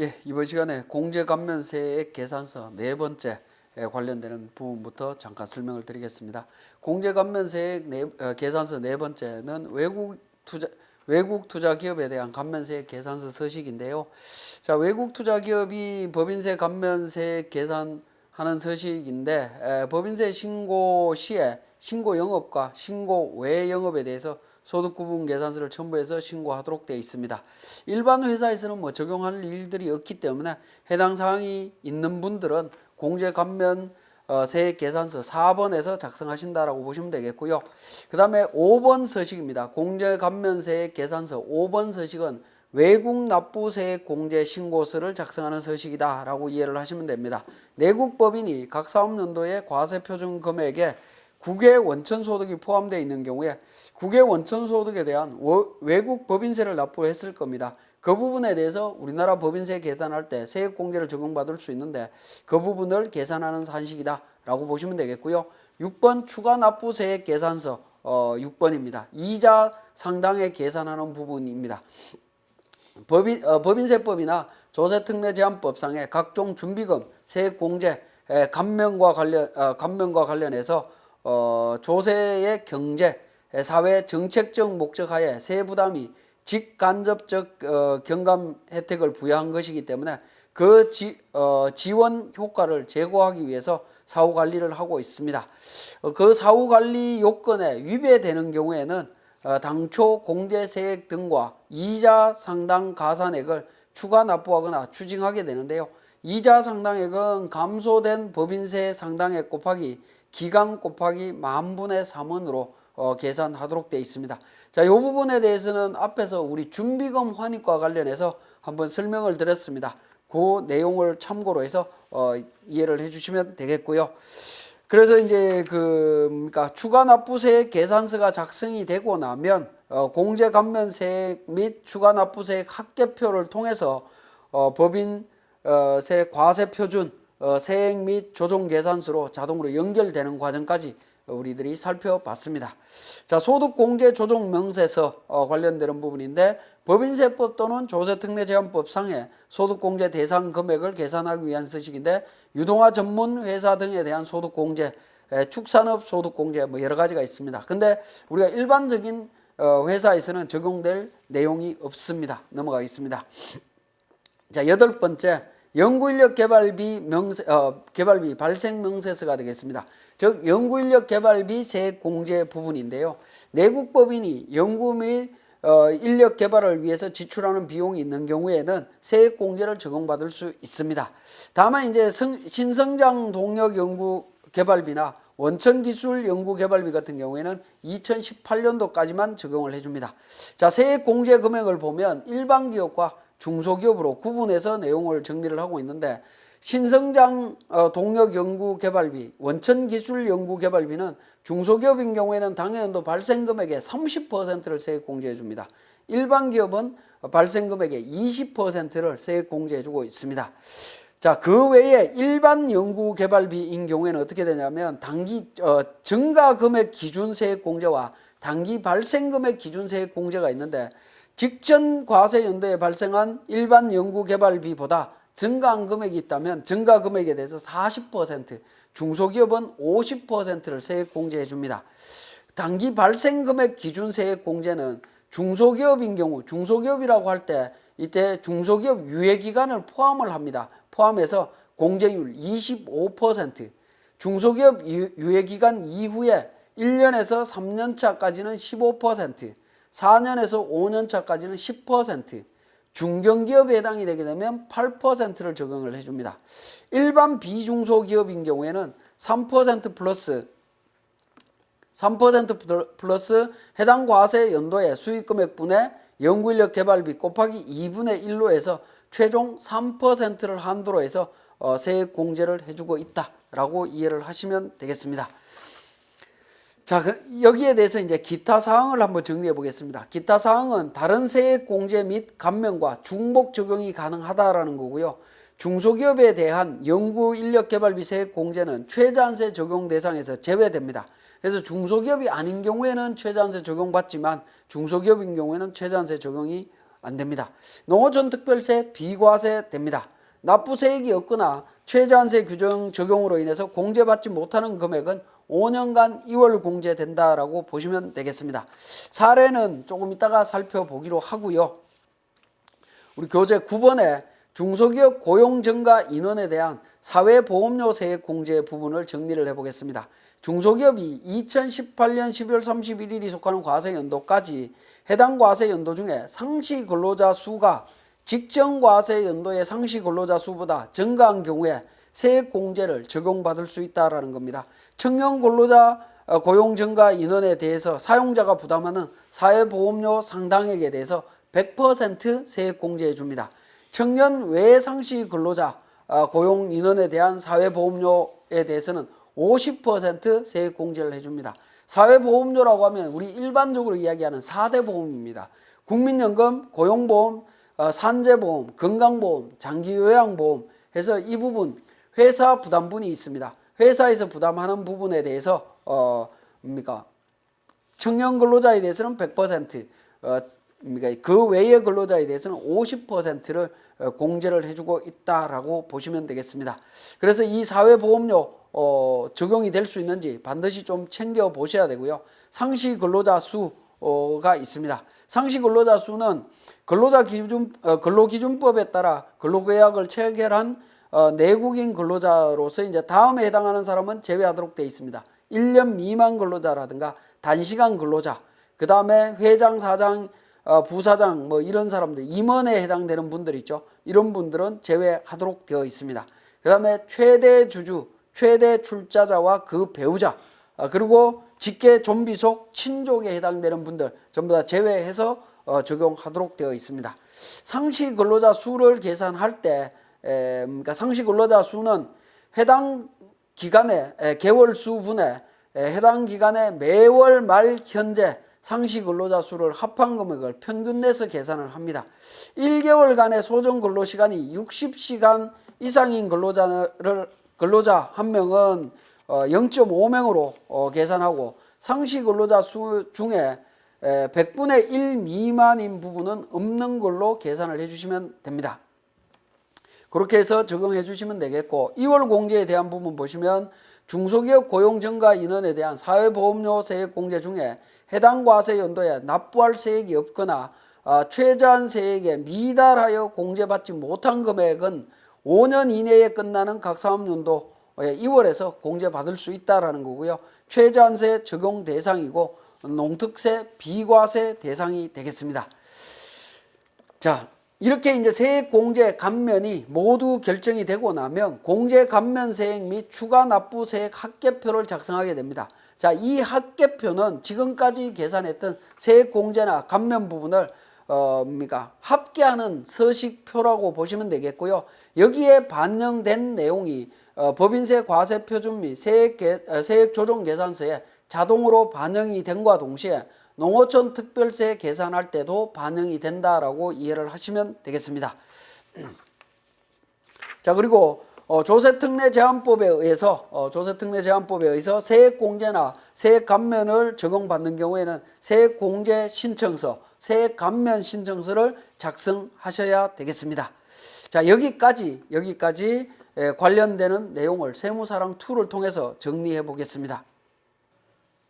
예, 이번 시간에 공제감면세액 계산서 네 번째 관련되는 부분부터 잠깐 설명을 드리겠습니다. 공제감면세액 계산서 네 번째는 외국 투자 기업에 대한 감면세액 계산서 서식인데요. 자, 외국 투자 기업이 법인세 감면세액 계산하는 서식인데 법인세 신고 시에 신고 영업과 신고 외 영업에 대해서 소득구분 계산서를 첨부해서 신고하도록 되어 있습니다. 일반 회사에서는 적용할 일들이 없기 때문에 해당 사항이 있는 분들은 공제감면 세액 계산서 4번에서 작성하신다라고 보시면 되겠고요. 그 다음에 5번 서식입니다. 공제감면 세액 계산서 5번 서식은 외국 납부세액 공제 신고서를 작성하는 서식이다 라고 이해를 하시면 됩니다. 내국 법인이 각 사업연도의 과세표준 금액에 국외 원천소득이 포함되어 있는 경우에 국외 원천소득에 대한 외국 법인세를 납부했을 겁니다. 그 부분에 대해서 우리나라 법인세 계산할 때 세액공제를 적용받을 수 있는데 그 부분을 계산하는 산식이다 라고 보시면 되겠고요. 6번 추가납부세액 계산서 6번입니다. 이자 상당에 계산하는 부분입니다. 법인세법이나 조세특례제한법상의 각종 준비금, 세액공제, 감면과 관련해서 조세의 경제, 사회 정책적 목적하에 세부담이 직간접적 경감 혜택을 부여한 것이기 때문에 그 지원 효과를 제고하기 위해서 사후관리를 하고 있습니다. 그 사후관리 요건에 위배되는 경우에는 당초 공제세액 등과 이자 상당 가산액을 추가 납부하거나 추징하게 되는데요. 이자 상당액은 감소된 법인세 상당액 곱하기 기간 곱하기 10,000분의 3원으로 계산하도록 되어 있습니다. 자, 이 부분에 대해서는 앞에서 우리 준비금 환입과 관련해서 한번 설명을 드렸습니다. 그 내용을 참고로 해서 이해를 해주시면 되겠고요. 그래서 이제 그러니까 추가납부세액 계산서가 작성이 되고 나면 공제감면세액 및 추가납부세액 합계표를 통해서 법인세 과세표준 세액 및 조정계산서로 자동으로 연결되는 과정까지 우리들이 살펴봤습니다. 자, 소득공제 조정명세서 관련되는 부분인데 법인세법 또는 조세특례제한법상의 소득공제 대상 금액을 계산하기 위한 서식인데 유동화 전문 회사 등에 대한 소득공제, 축산업 소득공제 여러 가지가 있습니다. 근데 우리가 일반적인 회사에서는 적용될 내용이 없습니다. 넘어가겠습니다. 자, 8번째 연구인력 개발비 개발비 발생 명세서가 되겠습니다. 즉 연구인력 개발비 세액 공제 부분인데요. 내국 법인이 연구 및 인력 개발을 위해서 지출하는 비용이 있는 경우에는 세액 공제를 적용받을 수 있습니다. 다만 이제 신성장 동력 연구 개발비나 원천기술 연구 개발비 같은 경우에는 2018년도까지만 적용을 해줍니다. 자, 세액 공제 금액을 보면 일반 기업과 중소기업으로 구분해서 내용을 정리를 하고 있는데 신성장 동력연구개발비, 원천기술연구개발비는 중소기업인 경우에는 당해연도 발생금액의 30%를 세액공제해 줍니다. 일반 기업은 발생금액의 20%를 세액공제해 주고 있습니다. 자, 그 외에 일반 연구개발비인 경우에는 어떻게 되냐면 단기 증가금액 기준 세액공제와 단기 발생금액 기준 세액공제가 있는데 직전 과세 연도에 발생한 일반 연구개발비보다 증가한 금액이 있다면 증가 금액에 대해서 40%, 중소기업은 50%를 세액공제해 줍니다. 단기 발생금액 기준 세액공제는 중소기업인 경우, 중소기업이라고 할 때 이때 중소기업 유예기간을 포함을 합니다. 포함해서 공제율 25%, 중소기업 유예기간 이후에 1년에서 3년차까지는 15%, 4년에서 5년차까지는 10%, 중견기업에 해당이 되게 되면 8%를 적용을 해줍니다. 일반 비중소기업인 경우에는 3% 플러스 해당 과세 연도의 수익금액분의 연구인력 개발비 곱하기 2분의 1로 해서 최종 3%를 한도로 해서 세액 공제를 해주고 있다라고 이해를 하시면 되겠습니다. 자, 여기에 대해서 이제 기타 사항을 한번 정리해 보겠습니다. 기타 사항은 다른 세액 공제 및 감면과 중복 적용이 가능하다라는 거고요. 중소기업에 대한 연구 인력 개발비 세액 공제는 최저한세 적용 대상에서 제외됩니다. 그래서 중소기업이 아닌 경우에는 최저한세 적용받지만 중소기업인 경우에는 최저한세 적용이 안 됩니다. 농어촌 특별세 비과세 됩니다. 납부세액이 없거나 최저한세 규정 적용으로 인해서 공제받지 못하는 금액은 5년간 2월 공제된다라고 보시면 되겠습니다. 사례는 조금 이따가 살펴보기로 하고요. 우리 교재 9번에 중소기업 고용 증가 인원에 대한 사회보험료 세액 공제 부분을 정리를 해보겠습니다. 중소기업이 2018년 12월 31일이 속하는 과세연도까지 해당 과세연도 중에 상시 근로자 수가 직전 과세연도의 상시 근로자 수보다 증가한 경우에 세액 공제를 적용받을 수 있다는 겁니다. 청년 근로자 고용 증가 인원에 대해서 사용자가 부담하는 사회보험료 상당액에 대해서 100% 세액 공제해 줍니다. 청년 외 상시 근로자 고용 인원에 대한 사회보험료에 대해서는 50% 세액 공제를 해줍니다. 사회보험료라고 하면 우리 일반적으로 이야기하는 4대 보험입니다. 국민연금, 고용보험, 산재보험, 건강보험, 장기요양보험 해서 이 부분 회사 부담분이 있습니다. 회사에서 부담하는 부분에 대해서 청년 근로자에 대해서는 100%, 그 외의 근로자에 대해서는 50%를 공제를 해주고 있다라고 보시면 되겠습니다. 그래서 이 사회보험료 적용이 될 수 있는지 반드시 좀 챙겨 보셔야 되고요. 상시 근로자 수가 있습니다. 상시 근로자 수는 근로기준법에 따라 근로계약을 체결한 내국인 근로자로서 이제 다음에 해당하는 사람은 제외하도록 되어 있습니다. 1년 미만 근로자라든가 단시간 근로자, 그 다음에 회장, 사장, 부사장 뭐 이런 사람들, 임원에 해당되는 분들 있죠. 이런 분들은 제외하도록 되어 있습니다. 그 다음에 최대 주주, 최대 출자자와 그 배우자, 그리고 직계 좀비속 친족에 해당되는 분들 전부 다 제외해서 적용하도록 되어 있습니다. 상시 근로자 수를 계산할 때 그러니까 상시 근로자 수는 해당 기간의 개월 수분에 해당 기간의 매월 말 현재 상시 근로자 수를 합한 금액을 평균 내서 계산을 합니다. 1개월간의 소정 근로 시간이 60시간 이상인 근로자 한 명은 0.5명으로 계산하고 상시 근로자 수 중에 100분의 1 미만인 부분은 없는 걸로 계산을 해주시면 됩니다. 그렇게 해서 적용해 주시면 되겠고, 2월 공제에 대한 부분 보시면 중소기업 고용 증가 인원에 대한 사회보험료 세액 공제 중에 해당 과세 연도에 납부할 세액이 없거나 최저한 세액에 미달하여 공제받지 못한 금액은 5년 이내에 끝나는 각 사업연도 2월에서 공제받을 수 있다라는 거고요. 최저한세 적용 대상이고 농특세 비과세 대상이 되겠습니다. 자, 이렇게 이제 세액 공제 감면이 모두 결정이 되고 나면 공제 감면 세액 및 추가 납부 세액 합계표를 작성하게 됩니다. 자, 이 합계표는 지금까지 계산했던 세액 공제나 감면 부분을 합계하는 서식표라고 보시면 되겠고요. 여기에 반영된 내용이 법인세 과세표준 및 세액 조정 계산서에 자동으로 반영이 됨과 동시에 농어촌 특별세 계산할 때도 반영이 된다라고 이해를 하시면 되겠습니다. 자, 그리고 조세특례 제한법에 의해서 세액 공제나 세액 감면을 적용받는 경우에는 세액 공제 신청서, 세액 감면 신청서를 작성하셔야 되겠습니다. 자, 여기까지 관련되는 내용을 세무사랑2를 통해서 정리해 보겠습니다.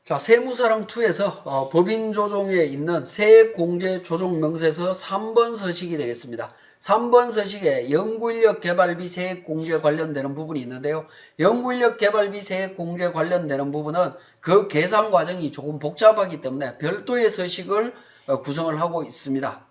자, 세무사랑2에서 법인조정에 있는 세액공제조정명세서 3번 서식이 되겠습니다. 3번 서식에 연구인력 개발비 세액공제 관련되는 부분이 있는데요. 연구인력 개발비 세액공제 관련되는 부분은 그 계산 과정이 조금 복잡하기 때문에 별도의 서식을 구성을 하고 있습니다.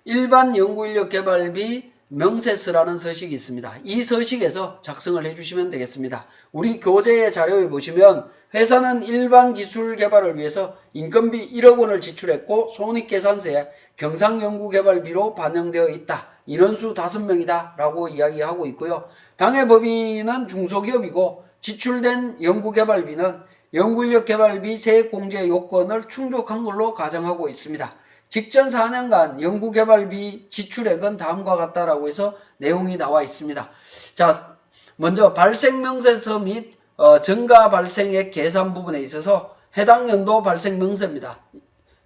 일반 연구인력 개발비 명세서라는 서식이 있습니다. 이 서식에서 작성을 해주시면 되겠습니다. 우리 교재의 자료에 보시면 회사는 일반 기술 개발을 위해서 인건비 1억 원을 지출했고 손익계산서에 경상연구개발비로 반영되어 있다. 인원수 5명이다 라고 이야기하고 있고요. 당해법인은 중소기업이고 지출된 연구개발비는 연구인력개발비 세액공제 요건을 충족한 걸로 가정하고 있습니다. 직전 4년간 연구개발비 지출액은 다음과 같다라고 해서 내용이 나와 있습니다. 자, 먼저 발생명세서 및 증가 발생액 계산 부분에 있어서 해당 연도 발생명세입니다.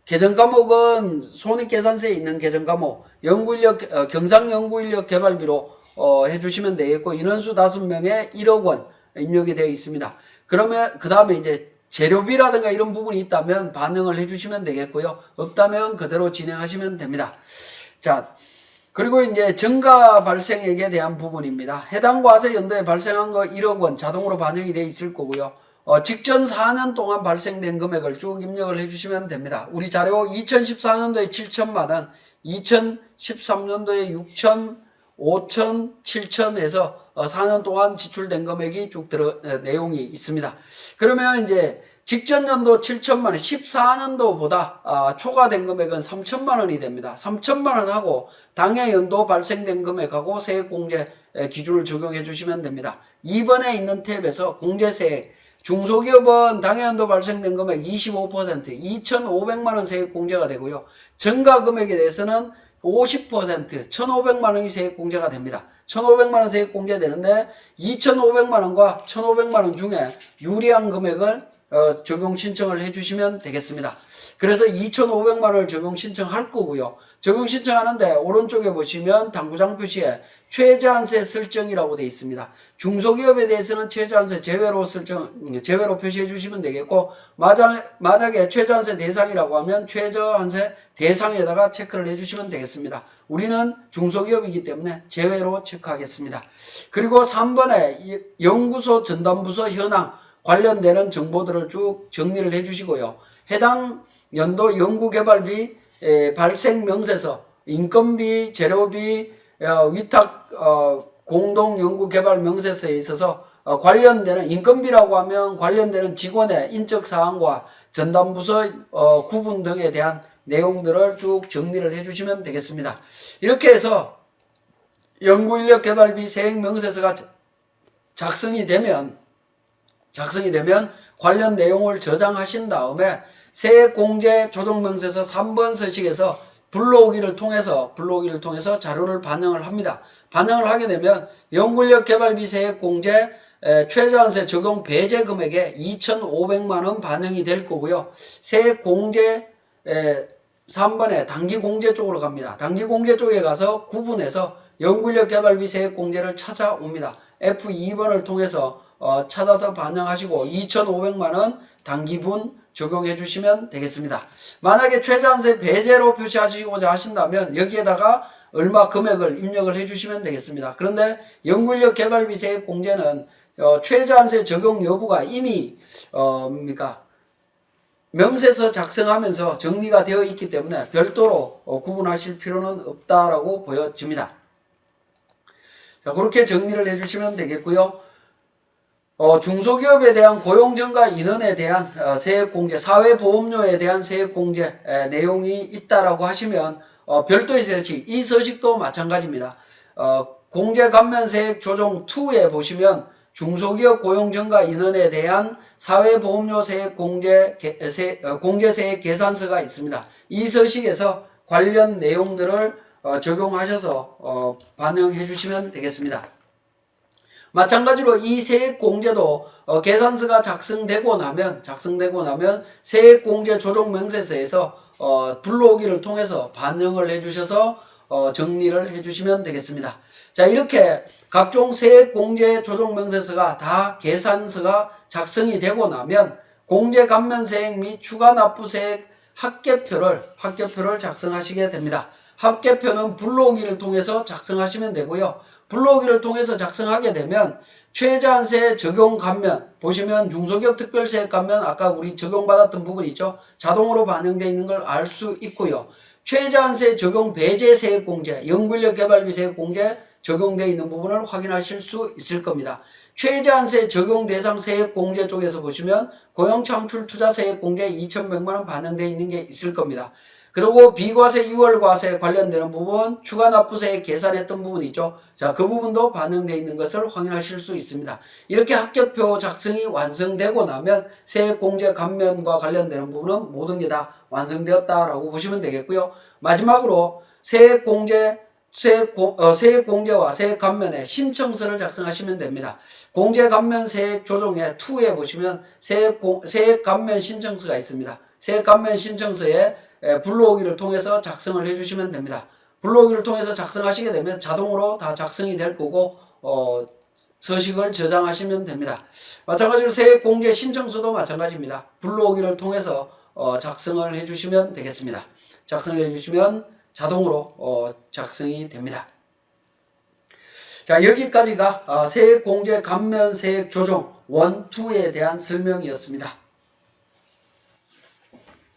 개정 과목은 손익계산서에 있는 개정 과목, 연구인력, 경상연구인력 개발비로 해주시면 되겠고, 인원수 5명에 1억 원 입력이 되어 있습니다. 그러면 그 다음에 이제 재료비라든가 이런 부분이 있다면 반영을 해주시면 되겠고요. 없다면 그대로 진행하시면 됩니다. 자, 그리고 이제 증가 발생액에 대한 부분입니다. 해당 과세 연도에 발생한 거 1억 원 자동으로 반영이 되어 있을 거고요. 직전 4년 동안 발생된 금액을 쭉 입력을 해주시면 됩니다. 우리 자료 2014년도에 7천만 원, 2013년도에 6천, 5천, 7천 해서 4년 동안 지출된 금액이 쭉 내용이 있습니다. 그러면 이제 직전 연도 7천만 원, 14년도보다 초과된 금액은 3천만 원이 됩니다. 3천만 원하고 당해 연도 발생된 금액하고 세액공제 기준을 적용해 주시면 됩니다. 2번에 있는 탭에서 공제세액, 중소기업은 당해 연도 발생된 금액 25%, 2,500만 원 세액공제가 되고요. 증가 금액에 대해서는 50%, 1,500만 원이 세액공제가 됩니다. 1,500만 원 세액공제되는데 2,500만 원과 1,500만 원 중에 유리한 금액을 적용 신청을 해주시면 되겠습니다. 그래서 2,500만 원을 적용 신청할 거고요. 적용 신청하는데 오른쪽에 보시면 당구장 표시에 최저한세 설정이라고 되어 있습니다. 중소기업에 대해서는 최저한세 제외로 표시해 주시면 되겠고, 만약에 최저한세 대상이라고 하면 최저한세 대상에다가 체크를 해 주시면 되겠습니다. 우리는 중소기업이기 때문에 제외로 체크하겠습니다. 그리고 3번에 연구소 전담부서 현황 관련되는 정보들을 쭉 정리를 해 주시고요. 해당 연도 연구개발비 발생 명세서, 인건비, 재료비, 위탁 공동연구개발 명세서에 있어서 관련되는, 인건비라고 하면 관련되는 직원의 인적사항과 전담부서 구분 등에 대한 내용들을 쭉 정리를 해 주시면 되겠습니다. 이렇게 해서 연구인력개발비 세액명세서가 작성이 되면 관련 내용을 저장하신 다음에 세액공제 조정명세서 3번 서식에서 불러오기를 통해서 자료를 반영을 합니다. 반영을 하게 되면 연구인력 개발비 세액공제 최저한세 적용 배제 금액에 2,500만 원 반영이 될 거고요. 세액공제 3번에 단기공제 쪽으로 갑니다. 단기공제 쪽에 가서 구분해서 연구인력 개발비 세액공제를 찾아옵니다. F2번을 통해서 찾아서 반영하시고 2,500만 원 단기분 적용해 주시면 되겠습니다. 만약에 최저한세 배제로 표시하시고자 하신다면 여기에다가 얼마 금액을 입력을 해 주시면 되겠습니다. 그런데 연구인력 개발비 세액 공제는 최저한세 적용 여부가 이미 명세서 작성하면서 정리가 되어 있기 때문에 별도로 구분하실 필요는 없다라고 보여집니다. 자, 그렇게 정리를 해 주시면 되겠고요. 중소기업에 대한 고용증가 인원에 대한 세액공제, 사회보험료에 대한 세액공제 내용이 있다라고 하시면 별도의 서식, 이 서식도 마찬가지입니다. 공제감면세액 조정 2에 보시면 중소기업 고용증가 인원에 대한 사회보험료 세액 공제세액 계산서가 있습니다. 이 서식에서 관련 내용들을 적용하셔서 반영해 주시면 되겠습니다. 마찬가지로 이 세액공제도 계산서가 작성되고 나면 세액공제 조정명세서에서 불러오기를 통해서 반영을 해주셔서 정리를 해주시면 되겠습니다. 자, 이렇게 각종 세액공제 조정명세서가 다 계산서가 작성이 되고 나면 공제감면세액 및 추가납부세액 합계표를 작성하시게 됩니다. 합계표는 불러오기를 통해서 작성하시면 되고요. 불러오기를 통해서 작성하게 되면 최저한세 적용 감면, 보시면 중소기업 특별세액 감면 아까 우리 적용받았던 부분 있죠. 자동으로 반영되어 있는 걸 알 수 있고요. 최저한세 적용 배제 세액 공제, 연구인력 개발비 세액 공제 적용되어 있는 부분을 확인하실 수 있을 겁니다. 최저한세 적용 대상 세액 공제 쪽에서 보시면 고용창출 투자 세액 공제 2,100만 원 반영되어 있는 게 있을 겁니다. 그리고 비과세 6월 과세 관련되는 부분, 추가납부세액 계산했던 부분 있죠. 자, 그 부분도 반영되어 있는 것을 확인하실 수 있습니다. 이렇게 합계표 작성이 완성되고 나면 세액공제 감면과 관련되는 부분은 모든 게 다 완성되었다라고 보시면 되겠고요. 마지막으로 세액공제와 세액감면의 신청서를 작성하시면 됩니다. 공제감면 세액 조정에 2에 보시면 세액감면 신청서가 있습니다. 세액 감면 신청서에 불러오기를 통해서 작성을 해주시면 됩니다. 불러오기를 통해서 작성하시게 되면 자동으로 다 작성이 될 거고 서식을 저장하시면 됩니다. 마찬가지로 세액공제 신청서도 마찬가지입니다. 불러오기를 통해서 작성을 해주시면 되겠습니다. 작성을 해주시면 자동으로 작성이 됩니다. 자, 여기까지가 세액공제 감면 세액 조정 1, 2에 대한 설명이었습니다.